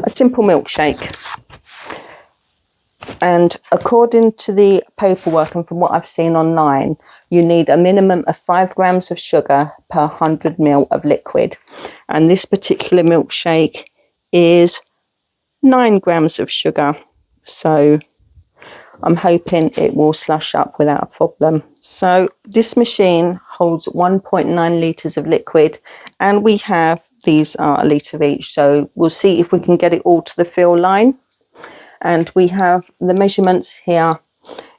a simple milkshake. And according to the paperwork and from what I've seen online, you need a minimum of 5 grams of sugar per 100 ml of liquid. And this particular milkshake is 9 grams of sugar. So I'm hoping it will slush up without a problem. So this machine holds 1.9 litres of liquid, and we have, these are a litre each. So we'll see if we can get it all to the fill line. And we have the measurements here.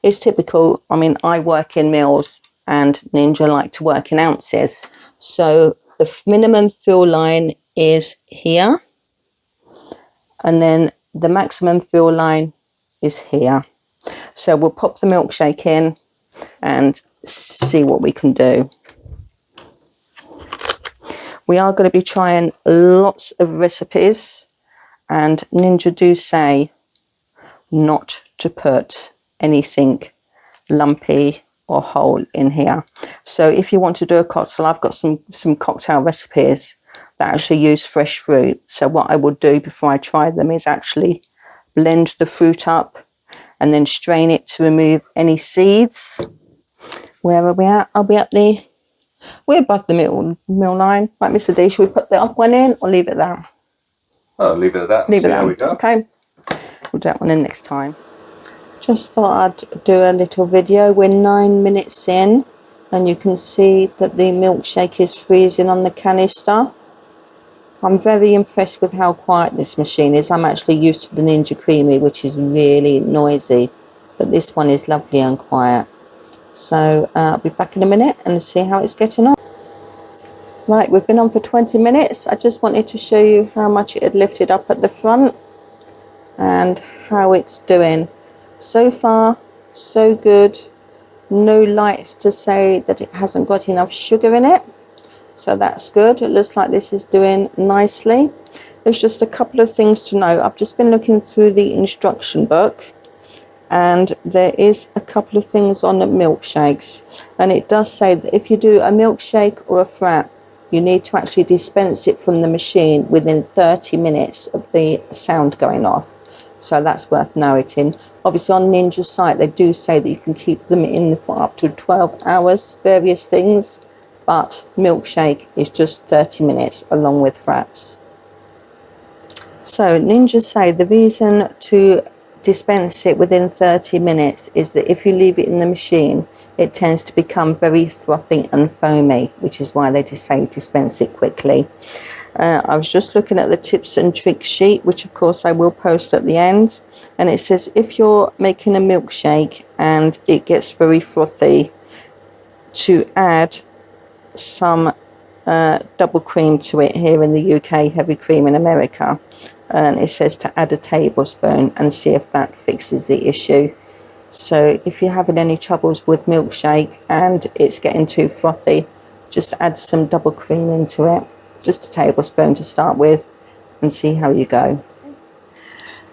It's typical. I mean, I work in mils and Ninja like to work in ounces. So the minimum fill line is here. And then the maximum fill line is here. So we'll pop the milkshake in and see what we can do. We are going to be trying lots of recipes, and Ninja do say not to put anything lumpy or whole in here. So if you want to do a cocktail, I've got some cocktail recipes that actually use fresh fruit. So what I will do before I try them is actually blend the fruit up and then strain it to remove any seeds. Where are we at? I'll be at we're above the middle line. Right, Mr. D, should we put the other one in or leave it there? Oh, leave it at that. Leave it there. How we go. Okay. We'll do that one in next time. Just thought I'd do a little video. We're 9 minutes in, and you can see that the milkshake is freezing on the canister. I'm very impressed with how quiet this machine is. I'm actually used to the Ninja Creamy, which is really noisy, but this one is lovely and quiet. So I'll be back in a minute and see how it's getting on. Right, we've been on for 20 minutes. I just wanted to show you how much it had lifted up at the front and how it's doing. So far, so good. No lights to say that it hasn't got enough sugar in it. So that's good. It looks like this is doing nicely. There's just a couple of things to know. I've just been looking through the instruction book, and there is a couple of things on the milkshakes. And it does say that if you do a milkshake or a frap, you need to actually dispense it from the machine within 30 minutes of the sound going off. So that's worth noting. Obviously on Ninja's site, they do say that you can keep them in for up to 12 hours, various things. But milkshake is just 30 minutes along with fraps. So Ninja say the reason to dispense it within 30 minutes is that if you leave it in the machine, it tends to become very frothy and foamy, which is why they just say dispense it quickly. I was just looking at the tips and tricks sheet, which of course I will post at the end. And it says if you're making a milkshake and it gets very frothy, to add some double cream to it here in the UK, heavy cream in America. And it says to add a tablespoon and see if that fixes the issue. So if you're having any troubles with milkshake and it's getting too frothy, just add some double cream into it. Just a tablespoon to start with and see how you go.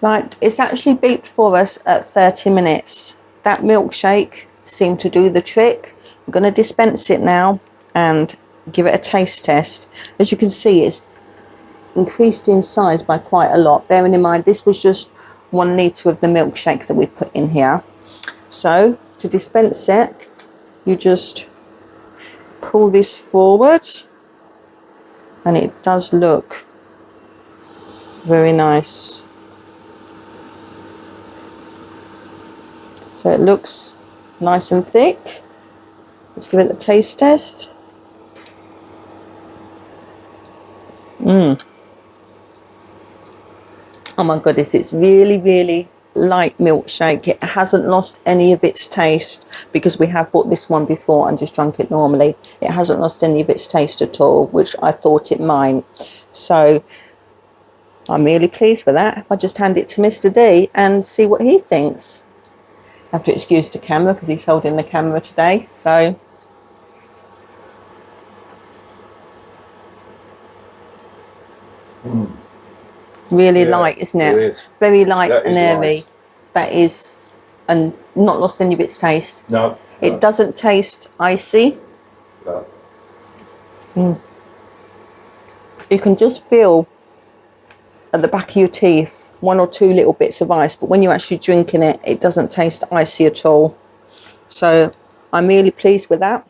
Right, it's actually beeped for us at 30 minutes. That milkshake seemed to do the trick. I'm going to dispense it now and give it a taste test. As you can see, it's increased in size by quite a lot. Bearing in mind, this was just 1 litre of the milkshake that we put in here. So to dispense it, you just pull this forward, and it does look very nice. So it looks nice and thick. Let's give it the taste test. Oh my goodness, it's really, really light milkshake. It hasn't lost any of its taste, because we have bought this one before and just drunk it normally. It hasn't lost any of its taste at all, which I thought it might. So I'm really pleased with that. I'll just hand it to Mr. D and see what he thinks. I have to excuse the camera because he's holding the camera today. So really light, isn't it? It is. Very light That and is airy. light. That is, and not lost any of its taste. No. It doesn't taste icy. No. You can just feel at the back of your teeth, 1 or 2 little bits of ice, but when you're actually drinking it, it doesn't taste icy at all. So I'm really pleased with that.